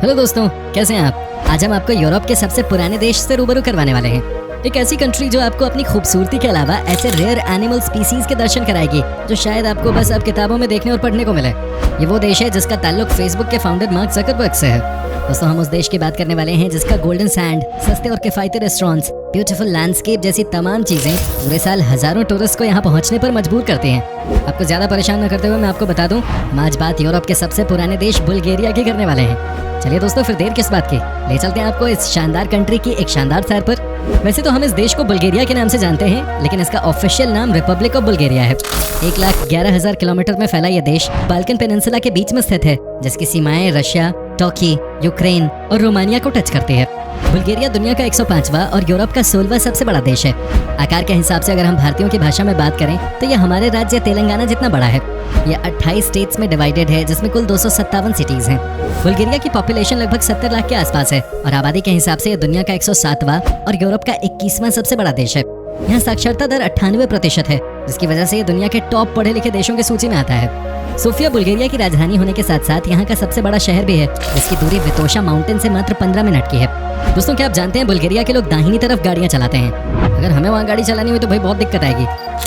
Hello दोस्तों, कैसे हैं आप। आज हम आपको यूरोप के सबसे पुराने देश से रूबरू करवाने वाले हैं। एक ऐसी कंट्री जो आपको अपनी खूबसूरती के अलावा ऐसे रेयर एनिमल स्पीसीज के दर्शन कराएगी जो शायद आपको बस अब किताबों में देखने और पढ़ने को मिले। ये वो देश है जिसका ताल्लुक फेसबुक के फाउंडर मार्क जकरबर्ग से है। दोस्तों, हम उस देश की बात करने वाले हैं जिसका गोल्डन सैंड, सस्ते और किफायती रेस्टोरेंट्स, ब्यूटीफुल लैंडस्केप जैसी तमाम चीजें पूरे साल हजारों टूरिस्ट को यहाँ पहुँचने पर मजबूर करते हैं। आपको ज्यादा परेशान न करते हुए मैं आपको बता दूं, हम आज बात यूरोप के सबसे पुराने देश बुल्गारिया की करने वाले हैं। चलिए दोस्तों, फिर देर किस बात की, ले चलते हैं आपको इस शानदार कंट्री की एक शानदार सैर पर। वैसे तो हम इस देश को बुल्गारिया के नाम से जानते हैं, लेकिन इसका ऑफिशियल नाम रिपब्लिक ऑफ बुल्गारिया है। 1,11,000 किलोमीटर में फैला यह देश बाल्कन पेनिनसुला के बीच में स्थित है, जिसकी सीमाएं रशिया, टर्की, यूक्रेन और रोमानिया को टच करती है। बुल्गारिया दुनिया का 105वां और यूरोप का 16वां सबसे बड़ा देश है। आकार के हिसाब से अगर हम भारतीयों की भाषा में बात करें तो यह हमारे राज्य तेलंगाना जितना बड़ा है। यह 28 स्टेट्स में डिवाइडेड है, जिसमें कुल 257 सिटीज हैं। बुल्गारिया की पॉपुलेशन लगभग 70 लाख के आसपास है और आबादी के हिसाब से यह दुनिया का 107वां और यूरोप का 21वां सबसे बड़ा देश है। यहाँ साक्षरता दर 98% है, जिसकी वजह से ये दुनिया के टॉप पढ़े लिखे देशों की सूची में आता है। सोफिया बुल्गारिया की राजधानी होने के साथ साथ यहाँ का सबसे बड़ा शहर भी है, जिसकी दूरी वितोशा माउंटेन से मात्र 15 मिनट की है। दोस्तों, क्या आप जानते हैं बुल्गारिया के लोग दाहिनी तरफ गाड़ियाँ चलाते हैं। अगर हमें वहाँ गाड़ी चलानी हुई तो भाई बहुत दिक्कत आएगी।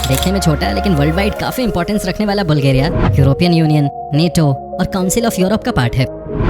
देखने में छोटा है लेकिन वर्ल्ड वाइड काफी इंपॉर्टेंस रखने वाला बुल्गारिया यूरोपियन यूनियन, नेटो और काउंसिल ऑफ यूरोप का पार्ट है।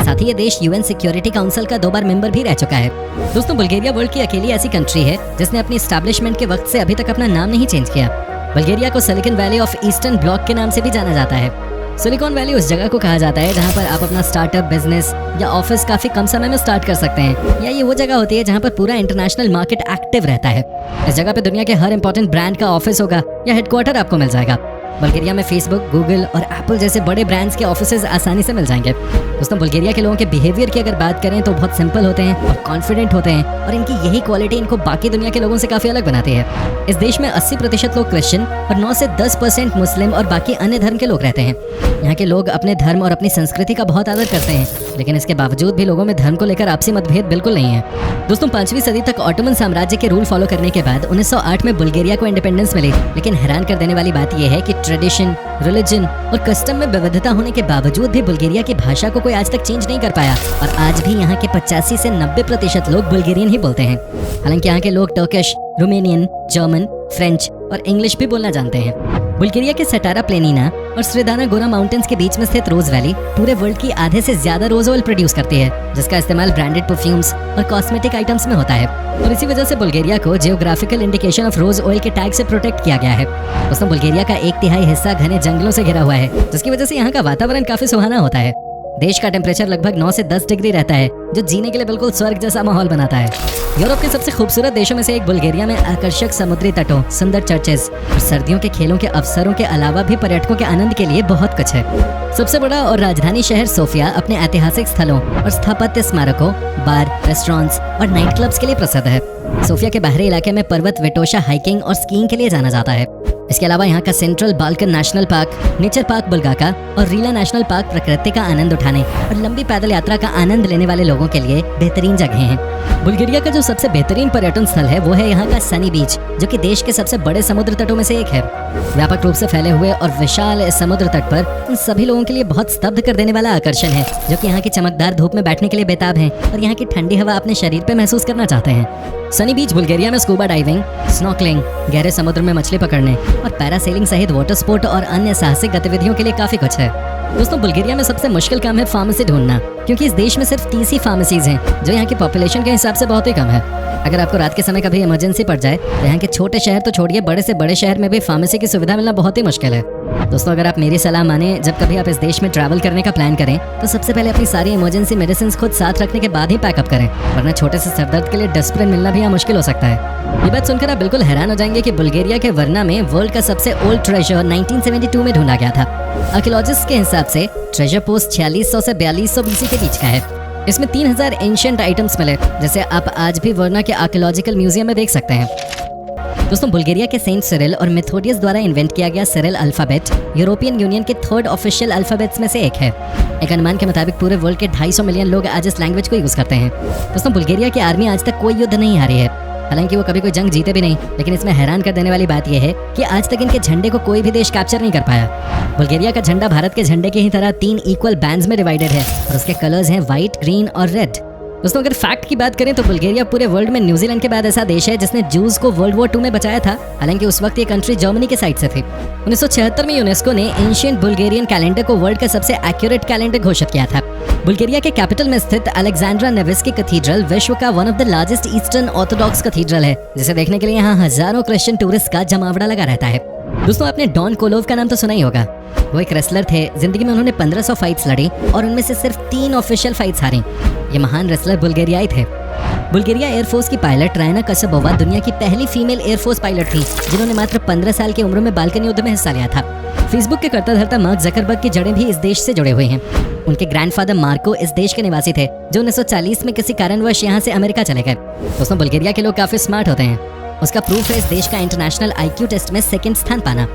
साथ ही ये देश यूएन सिक्योरिटी काउंसिल का 2 बार मेंबर भी रह चुका है। दोस्तों, बुल्गारिया वर्ल्ड की अकेली ऐसी कंट्री है जिसने अपनी एस्टैब्लिशमेंट के वक्त से अभी तक अपना नाम नहीं चेंज किया। बुल्गारिया को silicon valley of eastern block के नाम से भी जाना जाता है। सिलिकॉन वैली उस जगह को कहा जाता है जहां पर आप अपना स्टार्टअप, बिजनेस या ऑफिस काफी कम समय में स्टार्ट कर सकते हैं, या ये वो जगह होती है जहां पर पूरा इंटरनेशनल मार्केट एक्टिव रहता है। इस जगह पे दुनिया के हर इंपॉर्टेंट ब्रांड का ऑफिस होगा या हेडक्वार्टर आपको मिल जाएगा। बुल्गारिया में फेसबुक, गूगल और एप्पल जैसे बड़े ब्रांड्स के ऑफिसेज आसानी से मिल जाएंगे। दोस्तों, बुल्गारिया के लोगों के बिहेवियर की अगर बात करें तो बहुत सिंपल होते हैं और कॉन्फिडेंट होते हैं, और इनकी यही क्वालिटी इनको बाकी दुनिया के लोगों से काफी अलग बनाती है। इस देश में 80% लोग क्रिश्चियन और 9 से 10% मुस्लिम और बाकी अन्य धर्म के लोग रहते हैं। यहाँ के लोग अपने धर्म और अपनी संस्कृति का बहुत आदर करते हैं, लेकिन इसके बावजूद भी लोगों में धर्म को लेकर आपसी मतभेद बिल्कुल नहीं है। दोस्तों, 5वीं सदी तक ऑटोमन साम्राज्य के रूल फॉलो करने के बाद 1908 में बुल्गारिया को इंडिपेंडेंस मिली, लेकिन हैरान कर देने वाली बात यह है कि ट्रेडिशन, रिलीजन और कस्टम में विविधता होने के बावजूद भी बुल्गारिया की भाषा को कोई आज तक चेंज नहीं कर पाया, और आज भी यहाँ के 85 से 90% लोग बुल्गारियन ही बोलते हैं। हालांकि यहाँ के लोग टर्किश, रोमेनियन, जर्मन, फ्रेंच और इंग्लिश भी बोलना जानते हैं। बुल्गारिया के सटारा प्लेनिना और श्रेदाना गोरा माउंटेन्स के बीच में स्थित रोज वैली पूरे वर्ल्ड की आधे से ज्यादा रोज ऑयल प्रोड्यूस करती है, जिसका इस्तेमाल ब्रांडेड परफ्यूम्स और कॉस्मेटिक आइटम्स में होता है, और इसी वजह से बुल्गारिया को geographical indication of rose oil के टैग से प्रोटेक्ट किया गया है। दोस्तों, बुल्गारिया का 1/3 हिस्सा घने जंगलों से घिरा हुआ है, जिसकी वजह से यहाँ का वातावरण काफी सुहाना होता है। देश का टेम्परेचर लगभग 9 से 10 डिग्री रहता है, जो जीने के लिए बिल्कुल स्वर्ग जैसा माहौल बनाता है। यूरोप के सबसे खूबसूरत देशों में से एक बुल्गारिया में आकर्षक समुद्री तटों, सुंदर चर्चेस और सर्दियों के खेलों के अवसरों के अलावा भी पर्यटकों के आनंद के लिए बहुत कुछ है। सबसे बड़ा और राजधानी शहर सोफिया अपने ऐतिहासिक स्थलों और स्थापत्य स्मारकों, बार, रेस्टोरेंट्स और नाइट क्लब्स के लिए प्रसिद्ध है। सोफिया के बाहरी इलाके में पर्वत विटोशा हाइकिंग और स्कीइंग के लिए जाना जाता है। इसके अलावा यहाँ का Central Balkan National Park, Nature Park Bulgarka और रीला नेशनल पार्क प्रकृति का आनंद उठाने और लंबी पैदल यात्रा का आनंद लेने वाले लोगों के लिए बेहतरीन जगह हैं। बुल्गारिया का जो सबसे बेहतरीन पर्यटन स्थल है वो है यहाँ का सनी बीच, जो कि देश के सबसे बड़े समुद्र तटों में से एक है। व्यापक रूप से फैले हुए और विशाल इस समुद्र तट पर उन सभी लोगों के लिए बहुत स्तब्ध कर देने वाला आकर्षण है, जो कि यहाँ की चमकदार धूप में बैठने के लिए बेताब हैं और यहाँ की ठंडी हवा अपने शरीर पे महसूस करना चाहते हैं। सनी बीच बुल्गारिया में स्कूबा डाइविंग, स्नॉर्कलिंग, गहरे समुद्र में मछली पकड़ने और पैरासेलिंग सहित वाटर स्पोर्ट और अन्य साहसिक गतिविधियों के लिए काफी कुछ है। दोस्तों, बुल्गारिया में सबसे मुश्किल काम है फार्मेसी ढूंढना, क्योंकि इस देश में सिर्फ 30 ही फार्मेसीज हैं, जो यहाँ की पॉपुलेशन के हिसाब से बहुत ही कम है। अगर आपको रात के समय कभी इमरजेंसी पड़ जाए तो यहाँ के छोटे शहर तो छोड़िए, बड़े से बड़े शहर में भी फार्मेसी की सुविधा मिलना बहुत ही मुश्किल है। दोस्तों, अगर आप मेरी सलाह माने, जब कभी आप इस देश में ट्रैवल करने का प्लान करें तो सबसे पहले अपनी सारी इमरजेंसी मेडिसिन खुद साथ रखने के बाद ही पैकअप करें, वरना छोटे से सरदर्द के लिए डिस्प्रिन मिलना भी यहाँ मुश्किल हो सकता है। ये बात सुनकर आप बिल्कुल हैरान हो जाएंगे कि बुल्गारिया के वर्ना में वर्ल्ड का सबसे ओल्ड ट्रेजर 1972 में ढूंढा गया था। आर्कियोलॉजिस्ट के हिसाब से ट्रेजर पोस्ट 4600 से 4200 BC के बीच का है। इसमें 3000 एंशिएंट आइटम्स मिले, जैसे आप आज भी वर्ना के आर्कियोलॉजिकल म्यूजियम में देख सकते हैं। दोस्तों, बुल्गारिया के सेंट सिरिल और मेथोडियस द्वारा इन्वेंट किया गया सिरिल अल्फाबेट यूरोपियन यूनियन के 3rd ऑफिशियल अल्फाबेट्स में से एक है। एक अनुमान के मुताबिक पूरे वर्ल्ड के 250 मिलियन लोग आज इस लैंग्वेज को यूज करते हैं। दोस्तों, बुल्गारिया की आर्मी आज तक कोई युद्ध नहीं हारी है। हालांकि वो कभी कोई जंग जीते भी नहीं, लेकिन इसमें हैरान कर देने वाली बात यह है कि आज तक इनके झंडे को कोई भी देश कैप्चर नहीं कर पाया। बुल्गारिया का झंडा भारत के झंडे की ही तरह 3 इक्वल बैंड्स में डिवाइडेड है और उसके कलर्स हैं व्हाइट, ग्रीन और रेड। दोस्तों अगर फैक्ट की बात करें तो बुल्गारिया पूरे वर्ल्ड में न्यूजीलैंड के बाद ऐसा देश है जिसने जूस को वर्ल्ड वॉर 2 में बचाया था। हालांकि उस वक्त ये कंट्री जर्मनी के साइड से थी। 1976 में यूनेस्को ने एंशिएंट बुल्गारियन कैलेंडर को वर्ल्ड का सबसे एक्यूरेट कैलेंडर घोषित किया था। बुल्गारिया के कैपिटल में स्थित अलेक्जेंड्रा नेविस्की कैथीड्रल विश्व का one of the largest eastern Orthodox cathedral है, जिसे देखने के लिए यहाँ हजारों क्रिश्चियन टूरिस्ट का जमावड़ा लगा रहता है। दोस्तों आपने डॉन कोलोव का नाम तो सुना ही होगा। वो एक रेसलर थे। जिंदगी में उन्होंने 1500 फाइट्स लड़ी और उनमें से सिर्फ 3 ऑफिशियल फाइट्स हारी। ये महान रेसलर बुल्गारियाई थे। बुल्गारिया एयरफोर्स की पायलट रायना कसबोवा दुनिया की पहली फीमेल एयरफोर्स पायलट थी, जिन्होंने मात्र 15 साल की उम्र में बाल्कन युद्ध में हिस्सा लिया था। फेसबुक के कर्ता धर्ता मार्क जकरबर्ग की जड़ें भी इस देश से जुड़े हुए हैं। उनके ग्रैंडफादर मार्को इस देश के निवासी थे, जो 1940 में किसी कारणवश यहाँ से अमेरिका चले गए। दोस्तों बुल्गारिया के लोग काफी स्मार्ट होते हैं। उसका प्रूफ है इस देश का इंटरनेशनल IQ टेस्ट में 2nd स्थान पाना।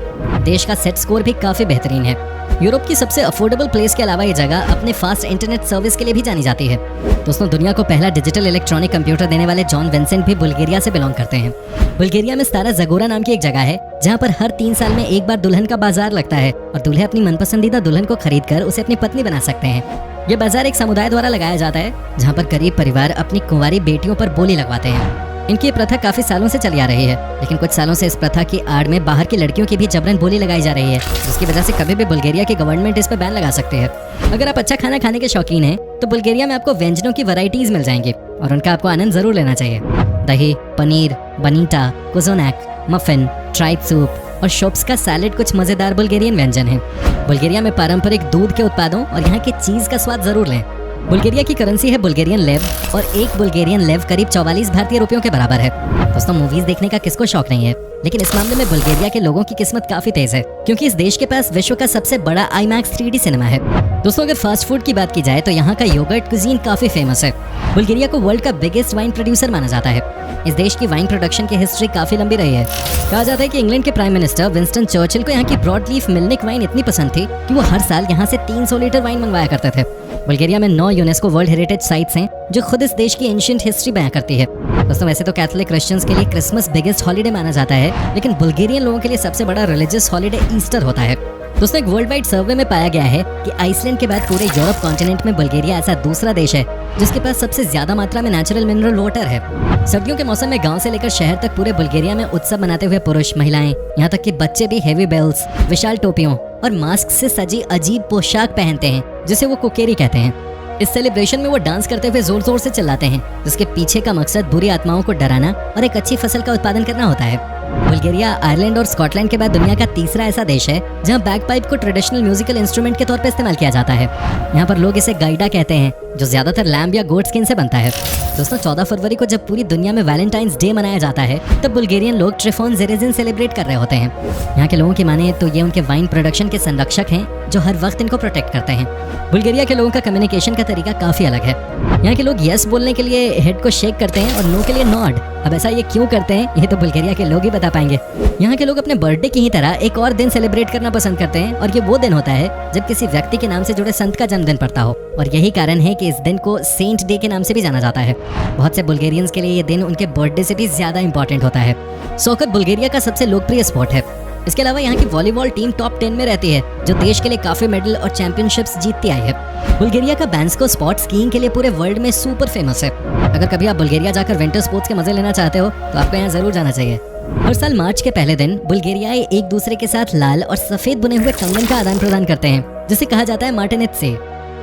देश का सेट स्कोर भी काफी बेहतरीन है। यूरोप की सबसे अफोर्डेबल प्लेस के अलावा ये जगह अपने फास्ट इंटरनेट सर्विस के लिए भी जानी जाती है। दोस्तों दुनिया को पहला डिजिटल इलेक्ट्रॉनिक कंप्यूटर देने वाले जॉन विंसेंट भी बुल्गारिया से बिलोंग करते हैं। बुल्गारिया में स्तारा ज़गोरा नाम की एक जगह है, जहाँ पर हर 3 साल में एक बार दुल्हन का बाजार लगता है और दूल्हे अपनी मनपसंदीदा दुल्हन को खरीद कर उसे अपनी पत्नी बना सकते हैं। ये बाजार एक समुदाय द्वारा लगाया जाता है, जहाँ पर गरीब परिवार अपनी कुंवारी बेटियों पर बोली लगवाते हैं। इनकी ये प्रथा काफी सालों से चली आ रही है, लेकिन कुछ सालों से इस प्रथा की आड़ में बाहर की लड़कियों की भी जबरन बोली लगाई जा रही है, जिसकी वजह से कभी भी बुल्गारिया की गवर्नमेंट इस पर बैन लगा सकती है। अगर आप अच्छा खाना खाने के शौकीन हैं, तो बुल्गारिया में आपको व्यंजनों की वैरायटीज मिल जाएंगी और उनका आपको आनंद जरूर लेना चाहिए। दही, पनीर, बनीटा, कुजोनैक, मफिन, ट्राइब सूप और शोप्स का सैलेड कुछ मजेदार बुल्गारियन व्यंजन हैं। बुल्गारिया में पारंपरिक दूध के उत्पादों और यहाँ की चीज का स्वाद जरूर लें। बुल्गारिया की करेंसी है बुल्गारियन लेव और एक बुल्गारियन लेव करीब 44 भारतीय रुपयों के बराबर है। दोस्तों मूवीज देखने का किसको शौक नहीं है, लेकिन इस मामले में बुल्गारिया के लोगों की किस्मत काफी तेज है, क्योंकि इस देश के पास विश्व का सबसे बड़ा IMAX 3D सिनेमा है। दोस्तों अगर फास्ट फूड की बात की जाए तो यहाँ का योगर्ट कुजीन काफी फेमस है। बुल्गारिया को वर्ल्ड का बिगेस्ट वाइन प्रोड्यूसर माना जाता है। इस देश की वाइन प्रोडक्शन की हिस्ट्री काफी लंबी रही है। कहा जाता है कि इंग्लैंड के प्राइम मिनिस्टर विंस्टन चर्चिल को यहाँ की ब्रॉड लीफ मिल्निक वाइन इतनी पसंद थी कि वो हर साल यहाँ से 300 लीटर वाइन मंगवाया करते थे। बुल्गारिया में 9 यूनेस्को वर्ल्ड हेरिटेज साइट्स हैं, जो खुद इस देश की एंशिएंट हिस्ट्री बयां करती है। दोस्तों वैसे तो कैथोलिक क्रिश्चियंस के लिए क्रिसमस बिगेस्ट हॉलिडे माना जाता है, लेकिन बुल्गारियन लोगों के लिए सबसे बड़ा रिलीजियस हॉलिडे ईस्टर होता है। दोस्तों एक वर्ल्ड वाइड सर्वे में पाया गया है कि आइसलैंड के बाद पूरे यूरोप कॉन्टिनेंट में बुल्गारिया ऐसा दूसरा देश है जिसके पास सबसे ज्यादा मात्रा में नेचुरल मिनरल वाटर है। सर्दियों के मौसम में गांव से लेकर शहर तक पूरे बुल्गारिया में उत्सव मनाते हुए पुरुष, महिलाएं, यहाँ तक कि बच्चे भी हेवी बेल्स, विशाल टोपियों और मास्क से सजी अजीब पोशाक पहनते हैं, जिसे वो कुकेरी कहते हैं। इस सेलिब्रेशन में वो डांस करते हुए जोर जोर से चिल्लाते हैं, जिसके पीछे का मकसद बुरी आत्माओं को डराना और एक अच्छी फसल का उत्पादन करना होता है। बुल्गारिया आयरलैंड और स्कॉटलैंड के बाद दुनिया का तीसरा ऐसा देश है जहां बैगपाइप को ट्रेडिशनल म्यूजिकल इंस्ट्रूमेंट के तौर पर इस्तेमाल किया जाता है। यहाँ पर लोग इसे गाइडा कहते हैं, जो ज्यादातर लैम्ब या गोट स्किन से बनता है। दोस्तों 14 फरवरी को जब पूरी दुनिया में वैलेंटाइंस डे मनाया जाता है, तब बुल्गारियन लोग ट्रिफोन जेरेजिन सेलिब्रेट कर रहे होते हैं। यहाँ के लोगों की माने तो ये उनके वाइन प्रोडक्शन के संरक्षक हैं, जो हर वक्त इनको प्रोटेक्ट करते हैं। बुल्गारिया के लोगों का कम्युनिकेशन का तरीका काफी अलग है। यहाँ के लोग यस बोलने के लिए हेड को शेक करते हैं और नो के लिए नॉड। अब ऐसा ये क्यों करते हैं, ये तो बुल्गारिया के लोग ही बता पाएंगे। यहाँ के लोग अपने बर्थडे की ही तरह एक और दिन सेलिब्रेट करना पसंद करते हैं, और ये वो दिन होता है जब किसी व्यक्ति के नाम से जुड़े संत का जन्मदिन पड़ता हो, और यही कारण है कि इस दिन को सेंट डे के नाम से भी जाना जाता है। बहुत से बुल्गारियंस के लिए ये दिन उनके बर्थडे से भी ज्यादा इंपॉर्टेंट होता है। सॉकर बुल्गारिया का सबसे लोकप्रिय स्पोर्ट है। इसके अलावा यहाँ की वॉलीबॉल टीम टॉप 10 में रहती है, जो देश के लिए काफी मेडल और चैंपियनशिप्स जीतती आई है। बुल्गारिया का बैंस्को स्पॉट स्कीइंग के लिए पूरे वर्ल्ड में सुपर फेमस है। अगर कभी आप बुल्गारिया जाकर विंटर स्पोर्ट्स के मजे लेना चाहते हो, तो आपको यहाँ जरूर जाना चाहिए। हर साल मार्च के पहले दिन बुल्गारियाई एक दूसरे के साथ लाल और सफेद बुने हुए कंगन का आदान प्रदान करते हैं, जिसे कहा जाता है मार्टिनित्से।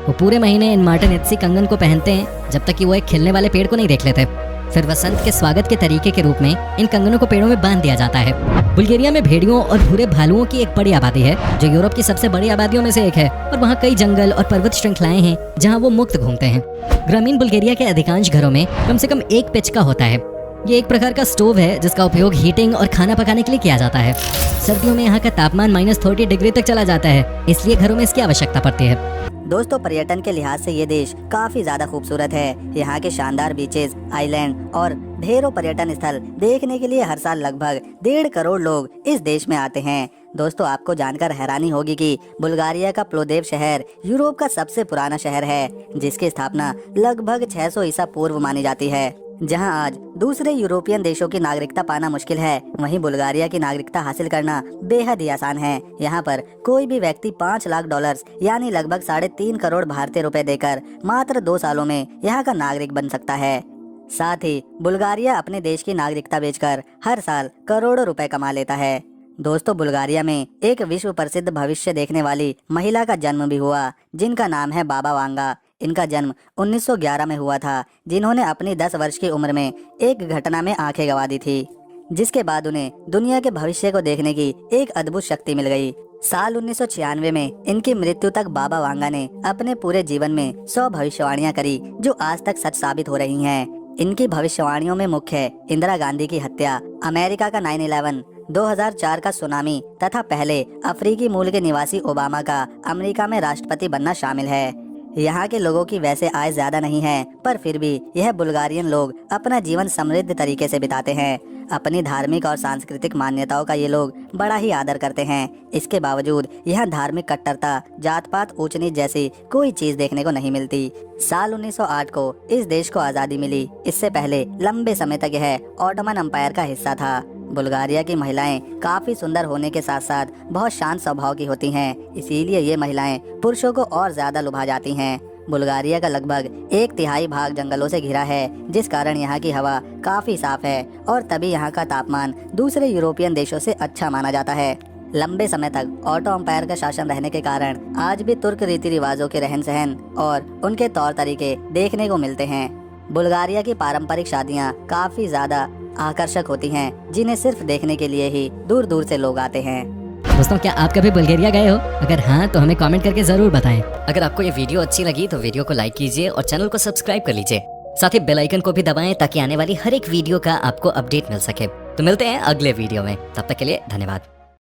वो पूरे महीने इन मार्टिनित्से कंगन को पहनते हैं जब तक कि वो एक खिलने वाले पेड़ को नहीं देख लेते। फिर वसंत के स्वागत के तरीके के रूप में इन कंगनों को पेड़ों में बांध दिया जाता है। बुल्गारिया में भेड़ियों और भूरे भालुओं की एक बड़ी आबादी है, जो यूरोप की सबसे बड़ी आबादियों में से एक है, और वहाँ कई जंगल और पर्वत श्रृंखलाएं हैं जहाँ वो मुक्त घूमते हैं। ग्रामीण बुल्गारिया के अधिकांश घरों में कम से कम एक पिचका होता है। ये एक प्रकार का स्टोव है जिसका उपयोग हीटिंग और खाना पकाने के लिए किया जाता है। सर्दियों में यहाँ का तापमान -30 डिग्री तक चला जाता है, इसलिए घरों में इसकी आवश्यकता पड़ती है। दोस्तों पर्यटन के लिहाज से ये देश काफी ज्यादा खूबसूरत है। यहाँ के शानदार बीचेस, आइलैंड और ढेरों पर्यटन स्थल देखने के लिए हर साल लगभग 1.5 करोड़ लोग इस देश में आते हैं। दोस्तों आपको जानकर हैरानी होगी कि बुल्गारिया का प्लोदेव शहर यूरोप का सबसे पुराना शहर है, जिसकी स्थापना लगभग 600 ईसा पूर्व मानी जाती है। जहां आज दूसरे यूरोपियन देशों की नागरिकता पाना मुश्किल है, वहीं बुल्गारिया की नागरिकता हासिल करना बेहद ही आसान है। यहाँ पर कोई भी व्यक्ति $5 लाख यानी लगभग 3.5 करोड़ भारतीय रुपए देकर मात्र 2 सालों में यहाँ का नागरिक बन सकता है। साथ ही बुल्गारिया अपने देश की नागरिकता बेचकर हर साल करोड़ों रुपए कमा लेता है। दोस्तों, बुल्गारिया में एक विश्व प्रसिद्ध भविष्य देखने वाली महिला का जन्म भी हुआ, जिनका नाम है बाबा वांगा। इनका जन्म 1911 में हुआ था, जिन्होंने अपनी 10 वर्ष की उम्र में एक घटना में आंखें गंवा दी थी, जिसके बाद उन्हें दुनिया के भविष्य को देखने की एक अद्भुत शक्ति मिल गई। साल 1996 में इनकी मृत्यु तक बाबा वांगा ने अपने पूरे जीवन में 100 भविष्यवाणियां करी, जो आज तक सच साबित हो रही हैं। इनकी भविष्यवाणियों में मुख्य है इंदिरा गांधी की हत्या, अमेरिका का 9/11, 2004 का सुनामी तथा पहले अफ्रीकी मूल के निवासी ओबामा का अमेरिका में राष्ट्रपति बनना शामिल है। यहाँ के लोगों की वैसे आय ज्यादा नहीं है, पर फिर भी यह बुल्गारियन लोग अपना जीवन समृद्ध तरीके से बिताते हैं। अपनी धार्मिक और सांस्कृतिक मान्यताओं का ये लोग बड़ा ही आदर करते हैं। इसके बावजूद यहाँ धार्मिक कट्टरता, जात पात, ऊंच नीच जैसी कोई चीज देखने को नहीं मिलती। साल 1908 को इस देश को आजादी मिली। इससे पहले लंबे समय तक यह ऑटोमन एम्पायर का हिस्सा था। बुल्गारिया की महिलाएं काफी सुंदर होने के साथ साथ बहुत शांत स्वभाव की होती हैं, इसीलिए ये महिलाएं पुरुषों को और ज्यादा लुभा जाती हैं। बुल्गारिया का लगभग 1/3 भाग जंगलों से घिरा है, जिस कारण यहाँ की हवा काफी साफ है और तभी यहाँ का तापमान दूसरे यूरोपियन देशों से अच्छा माना जाता है। लंबे समय तक ऑटो एम्पायर का शासन रहने के कारण आज भी तुर्क रीति रिवाजों के रहन सहन और उनके तौर तरीके देखने को मिलते हैं। बुल्गारिया की पारंपरिक शादियाँ काफी ज्यादा आकर्षक होती हैं, जिन्हें सिर्फ देखने के लिए ही दूर दूर से लोग आते हैं। दोस्तों, क्या आप कभी बुल्गारिया गए हो? अगर हाँ तो हमें कमेंट करके जरूर बताएं। अगर आपको ये वीडियो अच्छी लगी तो वीडियो को लाइक कीजिए और चैनल को सब्सक्राइब कर लीजिए। साथ ही बेल आइकन को भी दबाएं ताकि आने वाली हर एक वीडियो का आपको अपडेट मिल सके। तो मिलते हैं अगले वीडियो में, तब तक के लिए धन्यवाद।